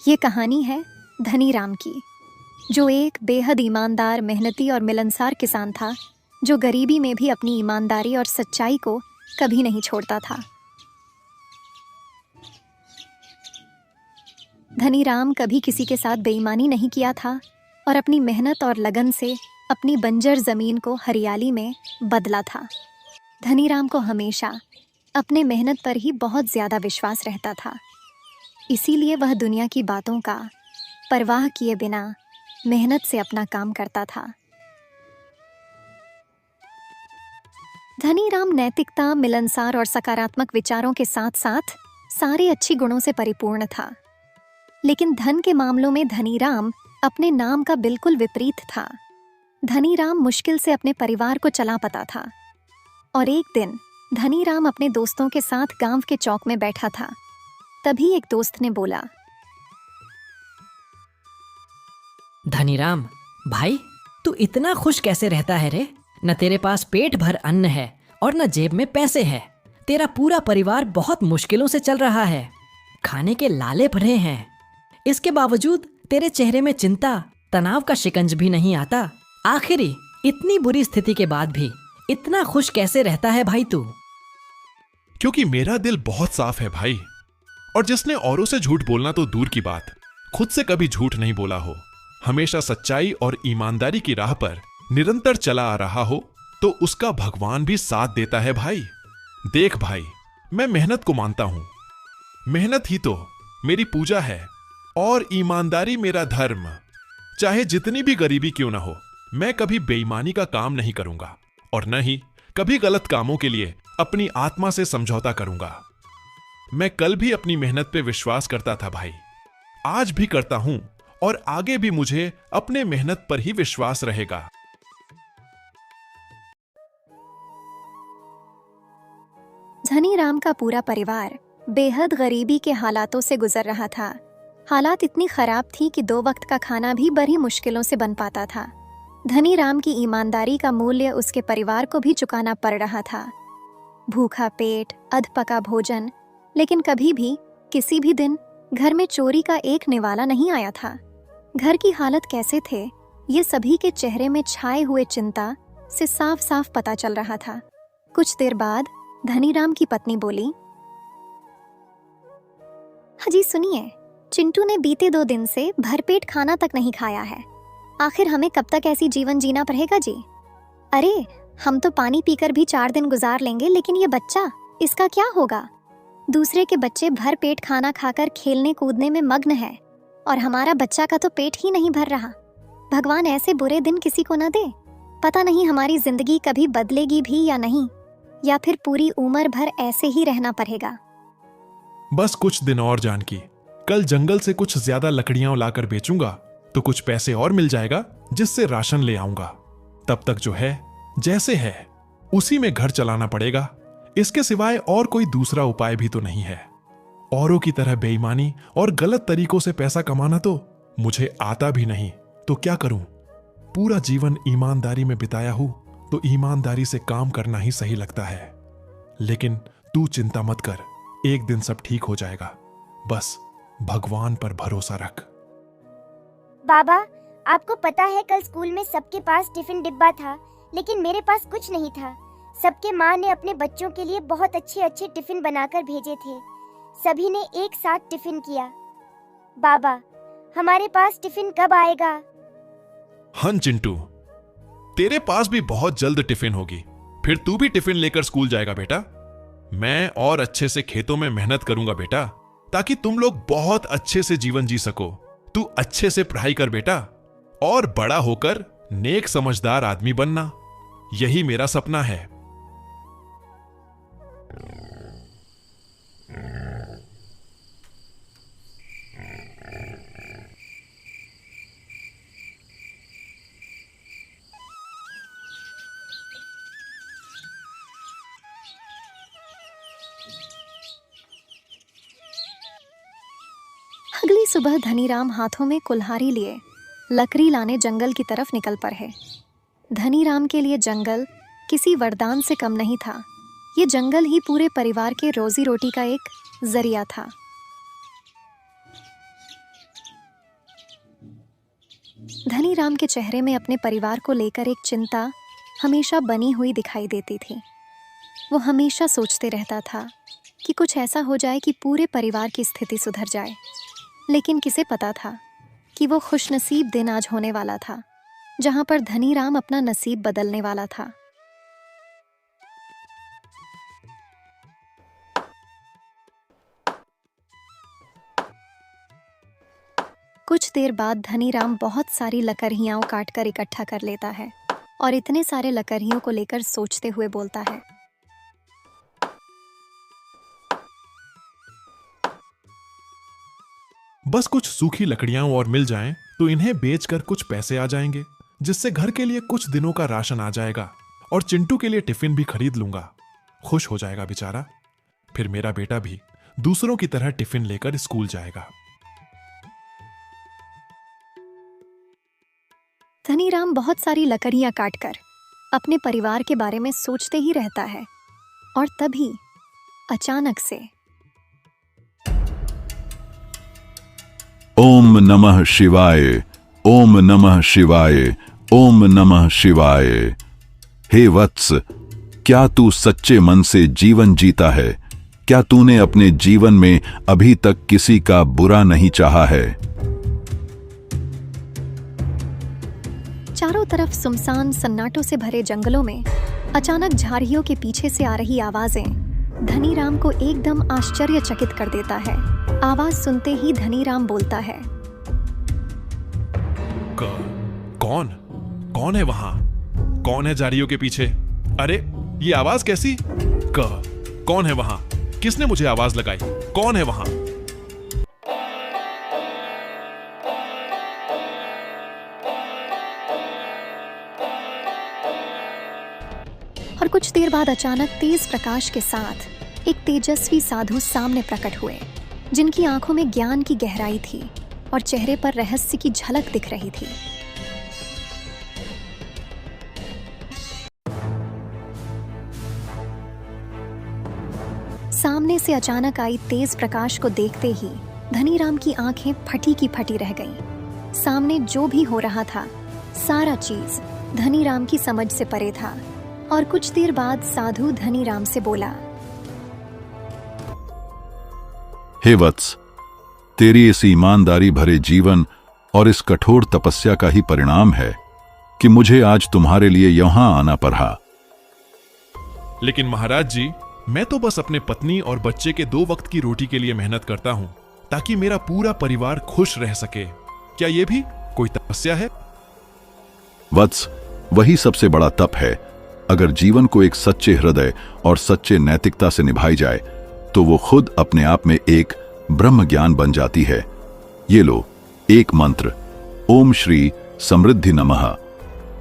ये कहानी है धनी राम की, जो एक बेहद ईमानदार, मेहनती और मिलनसार किसान था, जो गरीबी में भी अपनी ईमानदारी और सच्चाई को कभी नहीं छोड़ता था। धनी राम कभी किसी के साथ बेईमानी नहीं किया था और अपनी मेहनत और लगन से अपनी बंजर जमीन को हरियाली में बदला था। धनी राम को हमेशा अपने मेहनत पर ही बहुत ज़्यादा विश्वास रहता था, इसीलिए वह दुनिया की बातों का परवाह किए बिना मेहनत से अपना काम करता था। धनी राम नैतिकता, मिलनसार और सकारात्मक विचारों के साथ साथ सारे अच्छी गुणों से परिपूर्ण था। लेकिन धन के मामलों में धनी राम अपने नाम का बिल्कुल विपरीत था। धनी राम मुश्किल से अपने परिवार को चला पाता था और एक दिन धनी राम अपने दोस्तों के साथ गांव के चौक में बैठा था। तभी एक दोस्त ने बोला, धनी राम भाई, तू इतना खुश कैसे रहता है रे? न तेरे पास पेट भर अन्न है और न जेब में पैसे हैं। तेरा पूरा परिवार बहुत मुश्किलों से चल रहा है, खाने के लाले भरे हैं। इसके बावजूद तेरे चेहरे में चिंता, तनाव का शिकंज भी नहीं आता। आखिर इतनी बुरी स्थिति के बाद भी इतना खुश कैसे रहता है भाई तू? क्योंकि मेरा दिल बहुत साफ है भाई, और जिसने औरों से झूठ बोलना तो दूर की बात, खुद से कभी झूठ नहीं बोला हो, हमेशा सच्चाई और ईमानदारी की राह पर निरंतर चला आ रहा हो, तो उसका भगवान भी साथ देता है भाई। देख भाई, मैं मेहनत को मानता हूं। मेहनत ही तो मेरी पूजा है और ईमानदारी मेरा धर्म। चाहे जितनी भी गरीबी क्यों ना हो, मैं कभी बेईमानी का काम नहीं करूंगा और न ही कभी गलत कामों के लिए अपनी आत्मा से समझौता करूंगा। मैं कल भी अपनी मेहनत पे विश्वास करता था भाई, आज भी करता हूं और आगे भी मुझे अपने मेहनत पर ही विश्वास रहेगा। धनी राम का पूरा परिवार बेहद गरीबी के हालातों से गुजर रहा था। हालात इतनी खराब थी कि 2 वक्त का खाना भी बड़ी मुश्किलों से बन पाता था। धनी राम की ईमानदारी का मूल्य उसके परिवार को भी चुकाना पड़ रहा था। भूखा पेट, अधपका भोजन, लेकिन कभी भी किसी भी दिन घर में चोरी का एक निवाला नहीं आया था। घर की हालत कैसे थे, ये सभी के चेहरे में छाए हुए चिंता से साफ साफ पता चल रहा था। कुछ देर बाद धनी राम की पत्नी बोली, हाजी सुनिए, चिंटू ने बीते 2 दिन से भरपेट खाना तक नहीं खाया है। आखिर हमें कब तक ऐसी जीवन जीना पड़ेगा जी? अरे, हम तो पानी पीकर भी 4 दिन गुजार लेंगे, लेकिन ये बच्चा, इसका क्या होगा? दूसरे के बच्चे भर पेट खाना खाकर खेलने कूदने में मग्न है और हमारा बच्चा का तो पेट ही नहीं भर रहा। भगवान ऐसे बुरे दिन किसी को न दे। पता नहीं हमारी जिंदगी कभी बदलेगी भी या नहीं, या फिर पूरी उम्र भर ऐसे ही रहना पड़ेगा। बस कुछ दिन और जानकी, कल जंगल से कुछ ज्यादा लकड़ियां लाकर बेचूंगा तो कुछ पैसे और मिल जाएगा, जिससे राशन ले आऊंगा। तब तक जो है जैसे है उसी में घर चलाना पड़ेगा। इसके सिवाय और कोई दूसरा उपाय भी तो नहीं है। औरों की तरह बेईमानी और गलत तरीकों से पैसा कमाना तो मुझे आता भी नहीं, तो क्या करूं? पूरा जीवन ईमानदारी में बिताया हूं, तो ईमानदारी से काम करना ही सही लगता है। लेकिन तू चिंता मत कर, एक दिन सब ठीक हो जाएगा। बस भगवान पर भरोसा रख। बाबा, आपको पता है कल स्कूल में सबके पास टिफिन डिब्बा था, लेकिन मेरे पास कुछ नहीं था। सबके माँ ने अपने बच्चों के लिए बहुत अच्छे अच्छे टिफिन बनाकर भेजे थे। सभी ने एक साथ टिफिन किया। बाबा, हमारे पास टिफिन कब आएगा? हाँ चिंटू, तेरे पास भी बहुत जल्द टिफिन होगी। फिर तू भी टिफिन लेकर स्कूल जाएगा बेटा। मैं और अच्छे से खेतों में मेहनत करूंगा बेटा, ताकि तुम लोग बहुत अच्छे से जीवन जी सको। तू अच्छे से पढ़ाई कर बेटा और बड़ा होकर नेक समझदार आदमी बनना, यही मेरा सपना है। अगली सुबह धनी राम हाथों में कुल्हाड़ी लिए लकड़ी लाने जंगल की तरफ निकल पड़े। धनी राम के लिए जंगल किसी वरदान से कम नहीं था। ये जंगल ही पूरे परिवार के रोजी रोटी का एक जरिया था। धनीराम के चेहरे में अपने परिवार को लेकर एक चिंता हमेशा बनी हुई दिखाई देती थी। वो हमेशा सोचते रहता था कि कुछ ऐसा हो जाए कि पूरे परिवार की स्थिति सुधर जाए। लेकिन किसे पता था कि वो खुशनसीब दिन आज होने वाला था, जहां पर धनीराम अपना नसीब बदलने वाला था। कुछ देर बाद धनीराम बहुत सारी लकड़ियाँ काटकर इकट्ठा कर लेता है और इतने सारे लकड़ियों को लेकर सोचते हुए बोलता है, बस कुछ सूखी लकड़ियां और मिल जाएं तो इन्हें बेचकर कुछ पैसे आ जाएंगे, जिससे घर के लिए कुछ दिनों का राशन आ जाएगा और चिंटू के लिए टिफिन भी खरीद लूंगा। खुश हो जाएगा बेचारा। फिर मेरा बेटा भी दूसरों की तरह टिफिन लेकर स्कूल जाएगा। धनीराम बहुत सारी लकड़ियाँ काटकर अपने परिवार के बारे में सोचते ही रहता है और तभी अचानक से ओम नमः शिवाय, ओम नमः शिवाय, ओम नमः शिवाय। हे वत्स, क्या तू सच्चे मन से जीवन जीता है? क्या तूने अपने जीवन में अभी तक किसी का बुरा नहीं चाहा है? चारों तरफ सुनसान सन्नाटों से भरे जंगलों में अचानक झाड़ियों के पीछे से आ रही आवाजें धनीराम को एकदम आश्चर्यचकित कर देता है। आवाज सुनते ही धनीराम बोलता है, कौन कौन है वहां? कौन है झाड़ियों के पीछे? अरे ये आवाज कैसी? कौन है वहां? किसने मुझे आवाज लगाई? कौन है वहां? और कुछ देर बाद अचानक तेज प्रकाश के साथ एक तेजस्वी साधु सामने प्रकट हुए, जिनकी आंखों में ज्ञान की गहराई थी और चेहरे पर रहस्य की झलक दिख रही थी। सामने से अचानक आई तेज प्रकाश को देखते ही धनीराम की आंखें फटी की फटी रह गईं। सामने जो भी हो रहा था, सारा चीज धनीराम की समझ से परे था। और कुछ देर बाद साधु धनीराम से बोला, हे वत्स, तेरी इस ईमानदारी भरे जीवन और इस कठोर तपस्या का ही परिणाम है कि मुझे आज तुम्हारे लिए यहां आना पड़ा। लेकिन महाराज जी, मैं तो बस अपने पत्नी और बच्चे के 2 वक्त की रोटी के लिए मेहनत करता हूं, ताकि मेरा पूरा परिवार खुश रह सके। क्या यह भी कोई तपस्या है? वत्स, वही सबसे बड़ा तप है। अगर जीवन को एक सच्चे हृदय और सच्चे नैतिकता से निभाई जाए तो वो खुद अपने आप में एक ब्रह्म ज्ञान बन जाती है। ये लो, एक मंत्र, ओम श्री समृद्धि नमः।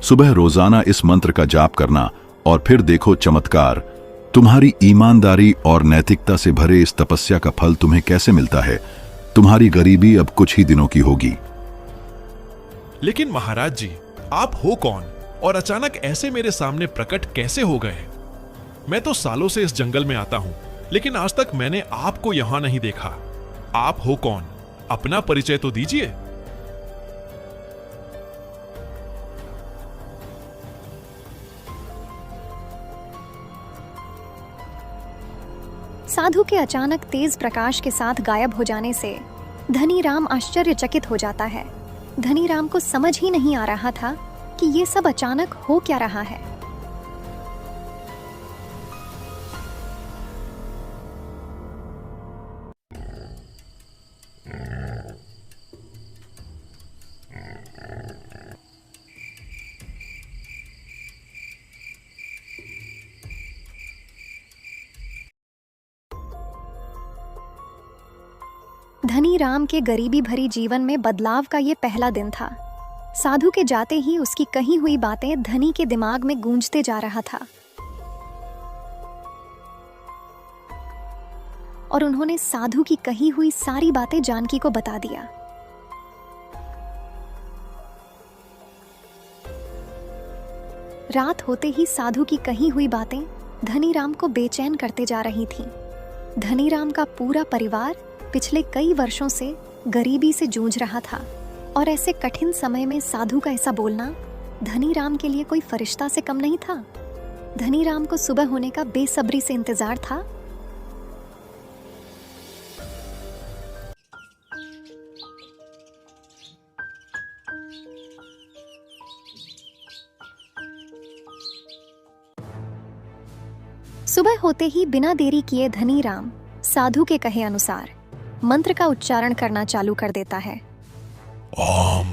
सुबह रोजाना इस मंत्र का जाप करना और फिर देखो चमत्कार। तुम्हारी ईमानदारी और नैतिकता से भरे इस तपस्या का फल तुम्हें कैसे मिलता है। तुम्हारी गरीबी अब कुछ ही दिनों की होगी। लेकिन महाराज जी, आप हो कौन और अचानक ऐसे मेरे सामने प्रकट कैसे हो गए? मैं तो सालों से इस जंगल में आता हूं, लेकिन आज तक मैंने आपको यहां नहीं देखा। आप हो कौन? अपना परिचय तो दीजिए। साधु के अचानक तेज प्रकाश के साथ गायब हो जाने से धनीराम आश्चर्यचकित हो जाता है। धनीराम को समझ ही नहीं आ रहा था कि ये सब अचानक हो क्या रहा है। धनीराम के गरीबी भरी जीवन में बदलाव का ये पहला दिन था। साधु के जाते ही उसकी कही हुई बातें धनी के दिमाग में गूंजते जा रहा था और उन्होंने साधु की कही हुई सारी बातें जानकी को बता दिया। रात होते ही साधु की कही हुई बातें धनीराम को बेचैन करते जा रही थीं। धनीराम का पूरा परिवार पिछले कई वर्षों से गरीबी से जूझ रहा था और ऐसे कठिन समय में साधु का ऐसा बोलना धनीराम के लिए कोई फरिश्ता से कम नहीं था। धनीराम को सुबह होने का बेसब्री से इंतजार था। सुबह होते ही बिना देरी किए धनीराम साधु के कहे अनुसार मंत्र का उच्चारण करना चालू कर देता है। ओम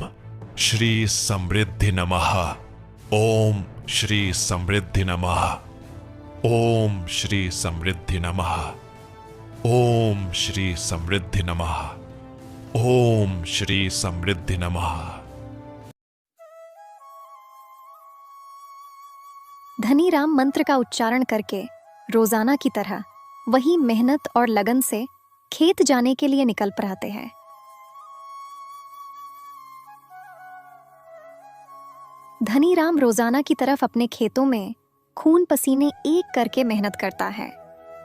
श्री समृद्धि नमः। ओम श्री समृद्धि नमः। ओम श्री समृद्धि नमः। ओम श्री समृद्धि नमः। ओम श्री समृद्धि नमः। धनीराम मंत्र का उच्चारण करके रोजाना की तरह वही मेहनत और लगन से खेत जाने के लिए निकल पड़ते हैं। धनीराम रोजाना की तरफ अपने खेतों में खून पसीने एक करके मेहनत करता है,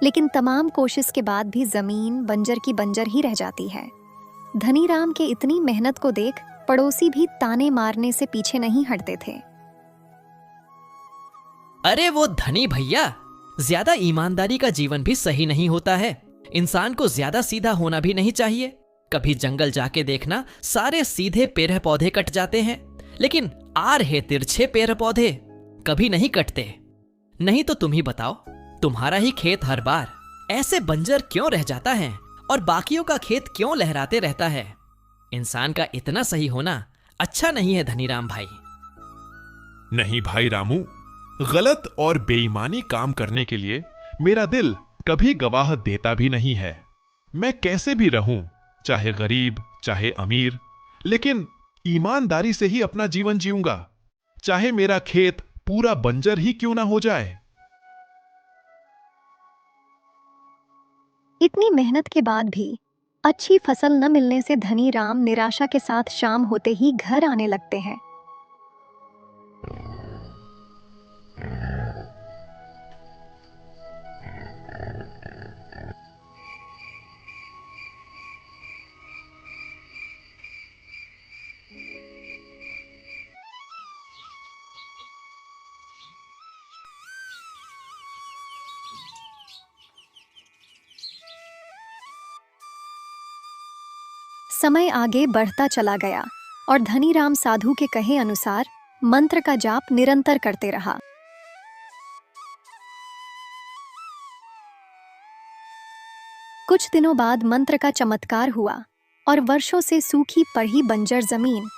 लेकिन तमाम कोशिश के बाद भी जमीन बंजर की बंजर ही रह जाती है। धनीराम के इतनी मेहनत को देख पड़ोसी भी ताने मारने से पीछे नहीं हटते थे। अरे वो धनी भैया, ज्यादा ईमानदारी का जीवन भी सही नहीं होता है। इंसान को ज्यादा सीधा होना भी नहीं चाहिए। कभी जंगल जाके देखना, सारे सीधे पेड़ पौधे कट जाते हैं, लेकिन आ रहे तिरछे पेड़ पौधे कभी नहीं कटते। नहीं तो तुम ही बताओ, तुम्हारा ही खेत हर बार ऐसे बंजर क्यों रह जाता है और बाकियों का खेत क्यों लहराते रहता है? इंसान का इतना सही होना अच्छा नहीं है धनीराम भाई। नहीं भाई रामू, गलत और बेईमानी काम करने के लिए मेरा दिल कभी गवाह देता भी नहीं है। मैं कैसे भी रहूं, चाहे गरीब चाहे अमीर, लेकिन ईमानदारी से ही अपना जीवन जीऊंगा, चाहे मेरा खेत पूरा बंजर ही क्यों ना हो जाए। इतनी मेहनत के बाद भी अच्छी फसल न मिलने से धनीराम निराशा के साथ शाम होते ही घर आने लगते हैं। समय आगे बढ़ता चला गया और धनीराम साधु के कहे अनुसार मंत्र का जाप निरंतर करते रहा। कुछ दिनों बाद मंत्र का चमत्कार हुआ और वर्षों से सूखी पड़ी बंजर जमीन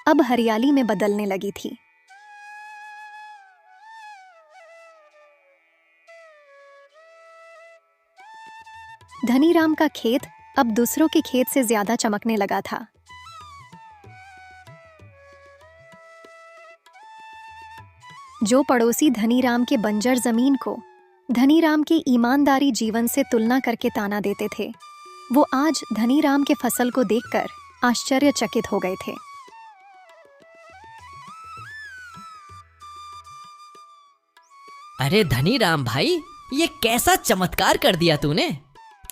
अब हरियाली में बदलने लगी थी। धनीराम का खेत अब दूसरों के खेत से ज्यादा चमकने लगा था। जो पड़ोसी धनीराम के बंजर जमीन को धनीराम के ईमानदारी जीवन से तुलना करके ताना देते थे, वो आज धनीराम के फसल को देखकर आश्चर्यचकित हो गए थे। अरे धनीराम भाई, ये कैसा चमत्कार कर दिया तूने।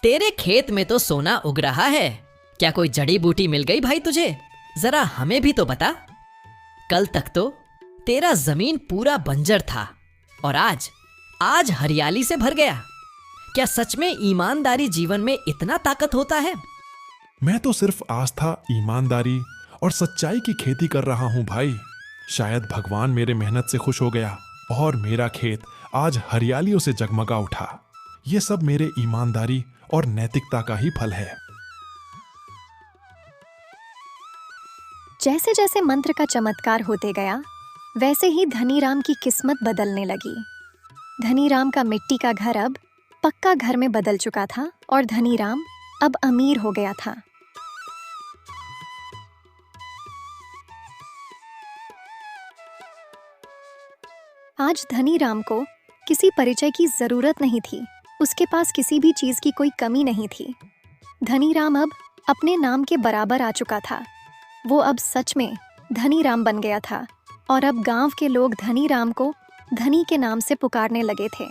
तेरे खेत में तो सोना उग रहा है। क्या कोई जड़ी बूटी मिल गई भाई तुझे? जरा हमें भी तो बता। कल तक तो तेरा जमीन पूरा बंजर था और आज हरियाली से भर गया। क्या सच में ईमानदारी जीवन में इतना ताकत होता है? मैं तो सिर्फ आस्था, ईमानदारी और सच्चाई की खेती कर रहा हूं भाई। शायद भगवान मेरे मेहनत से खुश हो गया और मेरा खेत आज हरियालियों से जगमगा उठा। ये सब मेरे ईमानदारी और नैतिकता का ही फल है। जैसे जैसे मंत्र का चमत्कार होते गया, वैसे ही धनीराम की किस्मत बदलने लगी। धनीराम का मिट्टी का घर अब पक्का घर में बदल चुका था और धनीराम अब अमीर हो गया था। आज धनीराम को किसी परिचय की जरूरत नहीं थी। उसके पास किसी भी चीज की कोई कमी नहीं थी। धनीराम अब अपने नाम के बराबर आ चुका था। वो अब सच में धनीराम बन गया था और अब गांव के लोग धनीराम को धनी के नाम से पुकारने लगे थे।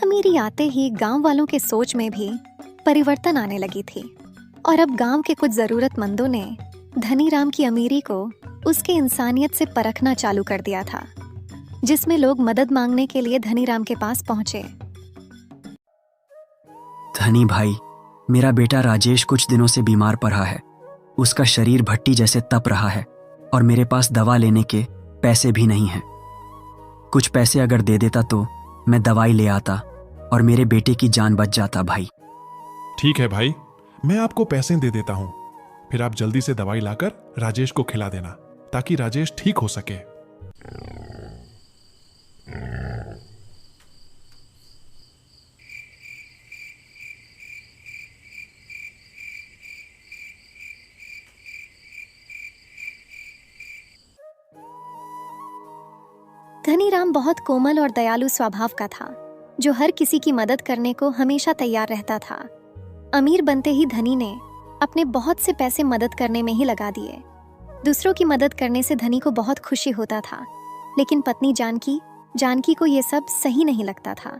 अमीरी आते ही गांव वालों के सोच में भी परिवर्तन आने लगी थी और अब गांव के कुछ जरूरतमंदों ने धनीराम की अमीरी को उसके इंसानियत से परखना चालू कर दिया था, जिसमें लोग मदद मांगने के लिए धनीराम के पास पहुंचे। धनी भाई, मेरा बेटा राजेश कुछ दिनों से बीमार पड़ा है। उसका शरीर भट्टी जैसे तप रहा है और मेरे पास दवा लेने के पैसे भी नहीं हैं। कुछ पैसे अगर दे देता तो मैं दवाई ले आता और मेरे बेटे की जान बच जाता भाई। ठीक है भाई, मैं आपको पैसे दे देता हूं। फिर आप जल्दी से दवाई लाकर राजेश को खिला देना ताकि राजेश ठीक हो सके। धनीराम बहुत कोमल और दयालु स्वभाव का था, जो हर किसी की मदद करने को हमेशा तैयार रहता था। अमीर बनते ही धनी ने अपने बहुत से पैसे मदद करने में ही लगा दिए। दूसरों की मदद करने से धनी को बहुत खुशी होता था, लेकिन पत्नी जानकी को ये सब सही नहीं लगता था।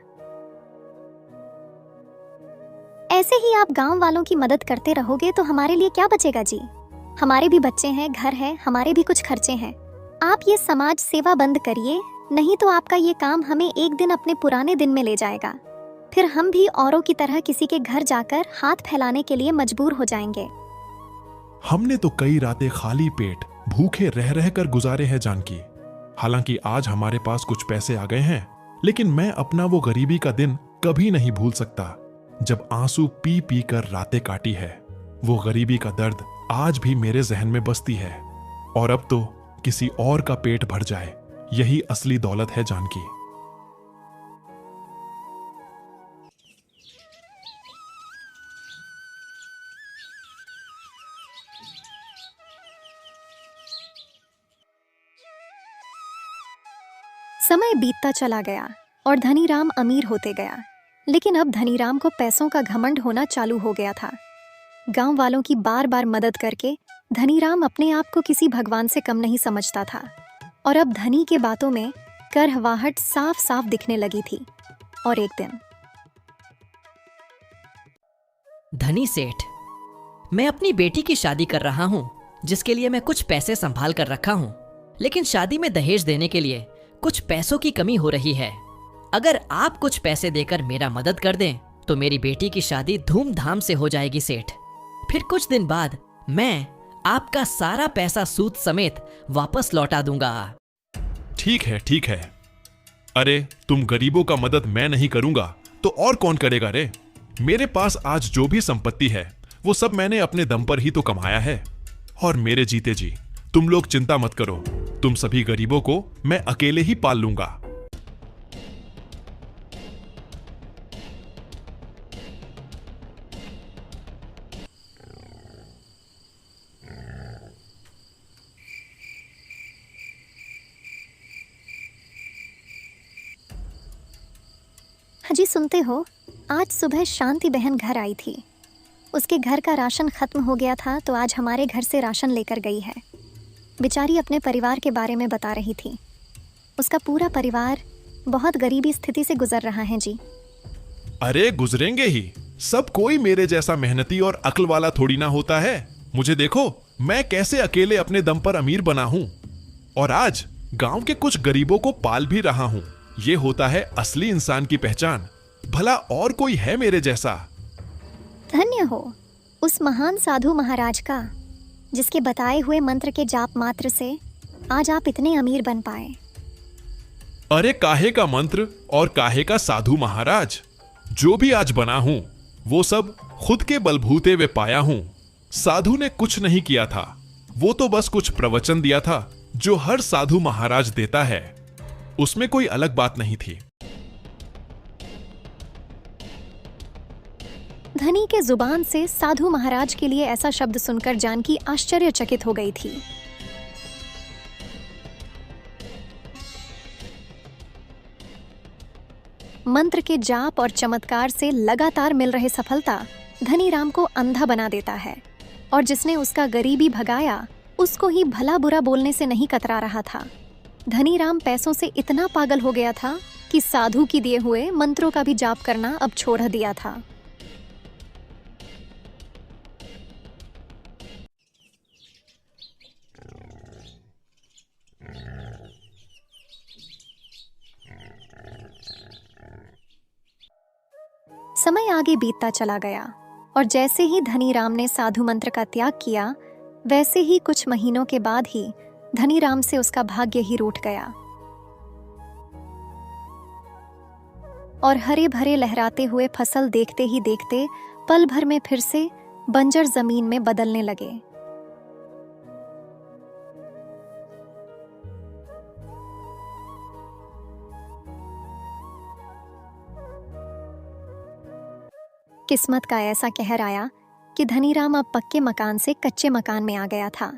ऐसे ही आप गांव वालों की मदद करते रहोगे तो हमारे लिए क्या बचेगा जी? हमारे भी बच्चे हैं, घर है, हमारे भी कुछ खर्चे हैं। आप ये समाज सेवा बंद करिए, नहीं तो आपका ये काम हमें एक दिन अपने पुराने दिन में ले जाएगा। फिर हम भी औरों की तरह किसी के घर जाकर हाथ फैलाने के लिए मजबूर हो जाएंगे। हमने तो कई रातें खाली पेट भूखे रह रह कर गुजारे हैं जानकी। हालांकि आज हमारे पास कुछ पैसे आ गए हैं, लेकिन मैं अपना वो गरीबी का दिन कभी नहीं भूल सकता जब आंसू पी पी कर रातें काटी है। वो गरीबी का दर्द आज भी मेरे जहन में बसती है। और अब तो किसी और का पेट भर जाए, यही असली दौलत है जानकी। समय बीतता चला गया और धनीराम अमीर होते गया, लेकिन अब धनीराम को पैसों का घमंड होना चालू हो गया था। गांव वालों की बार बार मदद करके धनीराम अपने आप को किसी भगवान से कम नहीं समझता था और अब धनी के बातों में करहवाहट साफ साफ दिखने लगी थी। और एक दिन, धनी सेठ, मैं अपनी बेटी की शादी कर रहा हूँ, जिसके लिए मैं कुछ पैसे संभाल कर रखा हूँ, लेकिन शादी में दहेज देने के लिए कुछ पैसों की कमी हो रही है। अगर आप कुछ पैसे देकर मेरा मदद कर दें तो मेरी बेटी की शादी धूमधाम से हो जाएगी सेठ। फिर कुछ दिन बाद मैं आपका सारा पैसा सूद समेत वापस लौटा दूंगा। ठीक है। अरे तुम गरीबों का मदद मैं नहीं करूंगा तो और कौन करेगा रे? मेरे पास आज जो भी संपत्ति है वो सब मैंने अपने दम पर ही तो कमाया है। और मेरे जीते जी तुम लोग चिंता मत करो, तुम सभी गरीबों को मैं अकेले ही पाल लूंगा। हाजी सुनते हो, आज सुबह शांति बहन घर आई थी। उसके घर का राशन खत्म हो गया था तो आज हमारे घर से राशन लेकर गई है। बेचारी अपने परिवार के बारे में बता रही थी। उसका पूरा परिवार बहुत गरीबी स्थिति से गुजर रहा है जी। अरे गुजरेंगे ही, सब कोई मेरे जैसा मेहनती और अक्ल वाला थोड़ी ना होता है। मुझे देखो, मैं कैसे अकेले अपने दम पर अमीर बना हूं और आज गांव के कुछ गरीबों को पाल भी रहा हूं। ये होता है असली इंसान की पहचान। भला और कोई है मेरे जैसा? धन्य हो उस महान साधु महाराज का, जिसके बताए हुए मंत्र के जाप मात्र से आज आप इतने अमीर बन पाए। अरे काहे का मंत्र और काहे का साधु महाराज, जो भी आज बना हूं वो सब खुद के बलबूते वे पाया हूं। साधु ने कुछ नहीं किया था, वो तो बस कुछ प्रवचन दिया था जो हर साधु महाराज देता है। उसमें कोई अलग बात नहीं थी। धनी के जुबान से साधु महाराज के लिए ऐसा शब्द सुनकर जानकी आश्चर्यचकित हो गई थी। मंत्र के जाप और चमत्कार से लगातार मिल रहे सफलता धनीराम को अंधा बना देता है और जिसने उसका गरीबी भगाया उसको ही भला बुरा बोलने से नहीं कतरा रहा था। धनीराम पैसों से इतना पागल हो गया था कि साधु की दिए हुए मंत्रों का भी जाप करना अब छोड़ दिया था। समय आगे बीतता चला गया और जैसे ही धनीराम ने साधु मंत्र का त्याग किया, वैसे ही कुछ महीनों के बाद ही धनीराम से उसका भाग्य ही रूठ गया और हरे भरे लहराते हुए फसल देखते ही देखते पल भर में फिर से बंजर जमीन में बदलने लगे। किस्मत का ऐसा कहर आया कि धनीराम अब पक्के मकान से कच्चे मकान में आ गया था।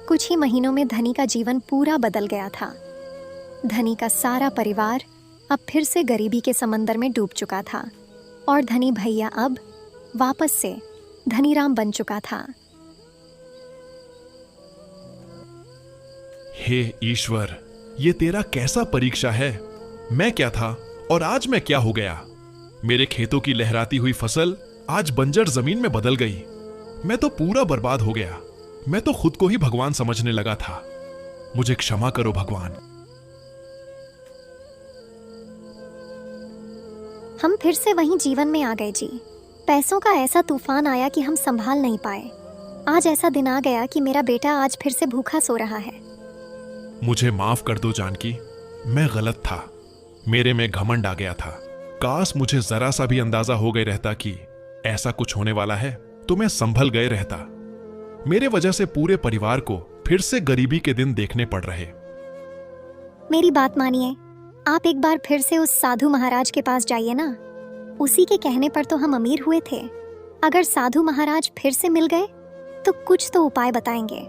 कुछ ही महीनों में धनी का जीवन पूरा बदल गया था। धनी का सारा परिवार अब फिर से गरीबी के समंदर में डूब चुका था और धनी भैया अब वापस से धनीराम बन चुका था। हे ईश्वर, ये तेरा कैसा परीक्षा है। मैं क्या था और आज मैं क्या हो गया। मेरे खेतों की लहराती हुई फसल आज बंजर जमीन में बदल गई। मैं तो पूरा बर्बाद हो गया। मैं तो खुद को ही भगवान समझने लगा था। मुझे क्षमा करो भगवान। हम फिर से वहीं जीवन में आ गए जी। पैसों का ऐसा तूफान आया कि हम संभाल नहीं पाए। आज ऐसा दिन आ गया कि मेरा बेटा आज फिर से भूखा सो रहा है। मुझे माफ कर दो जानकी, मैं गलत था। मेरे में घमंड आ गया था। काश मुझे जरा सा भी अंदाजा हो गए रहता कि ऐसा कुछ होने वाला है तो मैं संभल गए रहता। मेरे वजह से पूरे परिवार को फिर से गरीबी के दिन देखने पड़ रहे। मेरी बात मानिए, आप एक बार फिर से उस साधु महाराज के पास जाइए ना। उसी के कहने पर तो हम अमीर हुए थे। अगर साधु महाराज फिर से मिल गए तो कुछ तो उपाय बताएंगे।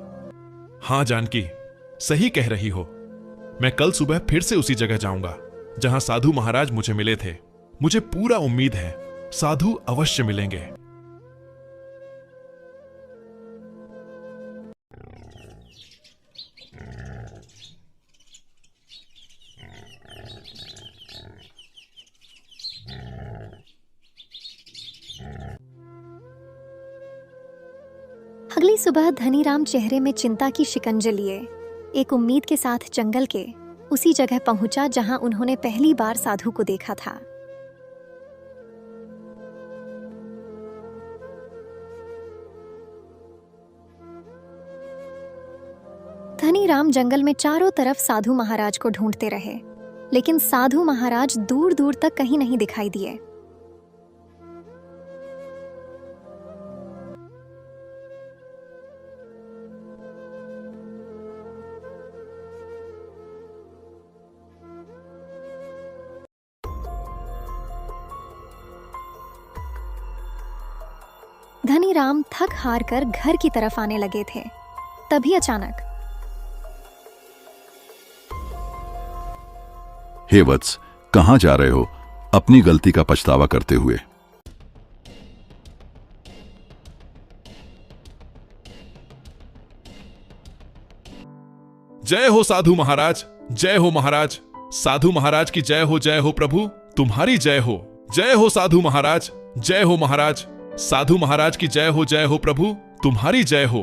हाँ जानकी, सही कह रही हो। मैं कल सुबह फिर से उसी जगह जाऊंगा जहां साधु महाराज मुझे मिले थे। मुझे पूरा उम्मीद है साधु अवश्य मिलेंगे। अगली सुबह धनीराम चेहरे में चिंता की शिकंजे लिए एक उम्मीद के साथ जंगल के उसी जगह पहुंचा जहां उन्होंने पहली बार साधु को देखा था। धनीराम जंगल में चारों तरफ साधु महाराज को ढूंढते रहे, लेकिन साधु महाराज दूर दूर तक कहीं नहीं दिखाई दिए। धनीराम थक हार कर घर की तरफ आने लगे थे। तभी अचानक, हे वत्स, कहां जा रहे हो अपनी गलती का पछतावा करते हुए? जय हो साधु महाराज, जय हो महाराज। साधु महाराज की जय हो प्रभु, तुम्हारी जय हो। जय हो साधु महाराज, जय हो महाराज। साधु महाराज की जय हो प्रभु, तुम्हारी जय हो।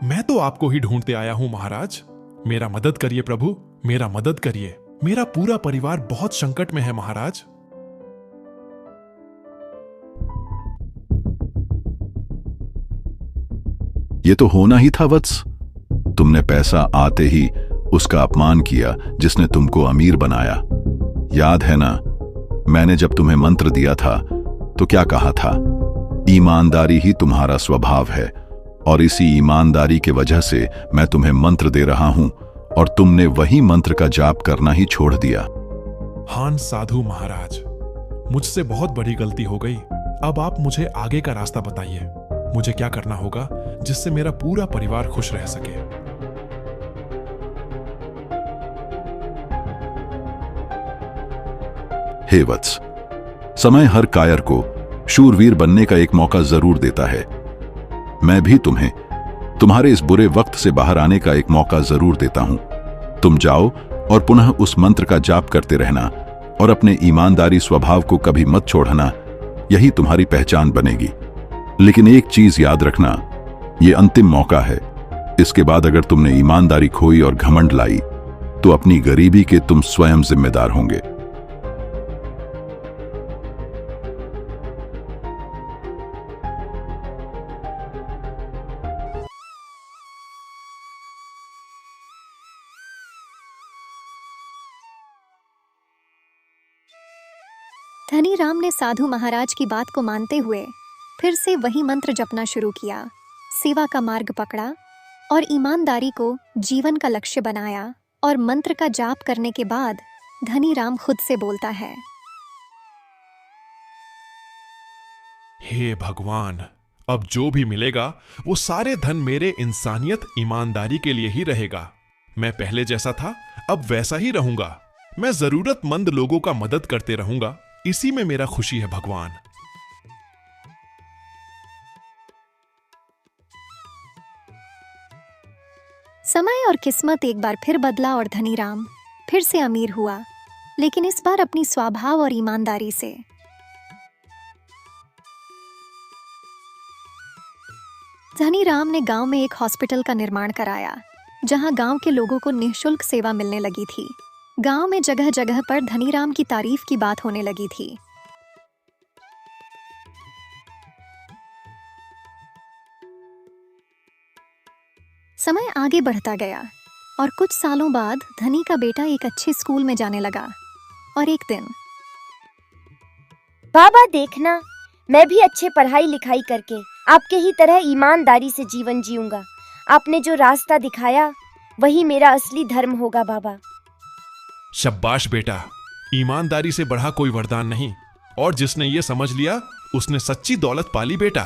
मैं तो आपको ही ढूंढते आया हूं महाराज। मेरा मदद करिए प्रभु, मेरा मदद करिए। मेरा पूरा परिवार बहुत संकट में है महाराज। ये तो होना ही था वत्स। तुमने पैसा आते ही उसका अपमान किया जिसने तुमको अमीर बनाया। याद है ना, मैंने जब तुम्हें मंत्र दिया था तो क्या कहा था? ईमानदारी ही तुम्हारा स्वभाव है और इसी ईमानदारी के वजह से मैं तुम्हें मंत्र दे रहा हूं और तुमने वही मंत्र का जाप करना ही छोड़ दिया। हां साधु महाराज, मुझसे बहुत बड़ी गलती हो गई। अब आप मुझे आगे का रास्ता बताइए। मुझे क्या करना होगा जिससे मेरा पूरा परिवार खुश रह सके। हे वत्स, समय हर कायर को शूरवीर बनने का एक मौका जरूर देता है। मैं भी तुम्हें तुम्हारे इस बुरे वक्त से बाहर आने का एक मौका जरूर देता हूं। तुम जाओ और पुनः उस मंत्र का जाप करते रहना और अपने ईमानदारी स्वभाव को कभी मत छोड़ना। यही तुम्हारी पहचान बनेगी। लेकिन एक चीज याद रखना, ये अंतिम मौका है। इसके बाद अगर तुमने ईमानदारी खोई और घमंड लाई तो अपनी गरीबी के तुम स्वयं जिम्मेदार होंगे। धनीराम ने साधु महाराज की बात को मानते हुए फिर से वही मंत्र जपना शुरू किया, सेवा का मार्ग पकड़ा और ईमानदारी को जीवन का लक्ष्य बनाया। और मंत्र का जाप करने के बाद धनीराम खुद से बोलता है, हे भगवान, अब जो भी मिलेगा वो सारे धन मेरे इंसानियत ईमानदारी के लिए ही रहेगा। मैं पहले जैसा था अब वैसा ही रहूंगा। मैं जरूरतमंद लोगों का मदद करते रहूंगा। इसी में मेरा खुशी है भगवान। समय और किस्मत एक बार फिर बदला और धनीराम फिर से अमीर हुआ, लेकिन इस बार अपनी स्वभाव और ईमानदारी से। धनीराम ने गांव में एक हॉस्पिटल का निर्माण कराया, जहां गांव के लोगों को निःशुल्क सेवा मिलने लगी थी। गांव में जगह जगह पर धनीराम की तारीफ की बात होने लगी थी। समय आगे बढ़ता गया और कुछ सालों बाद धनी का बेटा एक अच्छे स्कूल में जाने लगा। और एक दिन, बाबा देखना, मैं भी अच्छे पढ़ाई लिखाई करके आपके ही तरह ईमानदारी से जीवन जीऊंगा। आपने जो रास्ता दिखाया वही मेरा असली धर्म होगा बाबा। शाबाश बेटा, ईमानदारी से बढ़ा कोई वरदान नहीं। और जिसने ये समझ लिया उसने सच्ची दौलत पाली बेटा।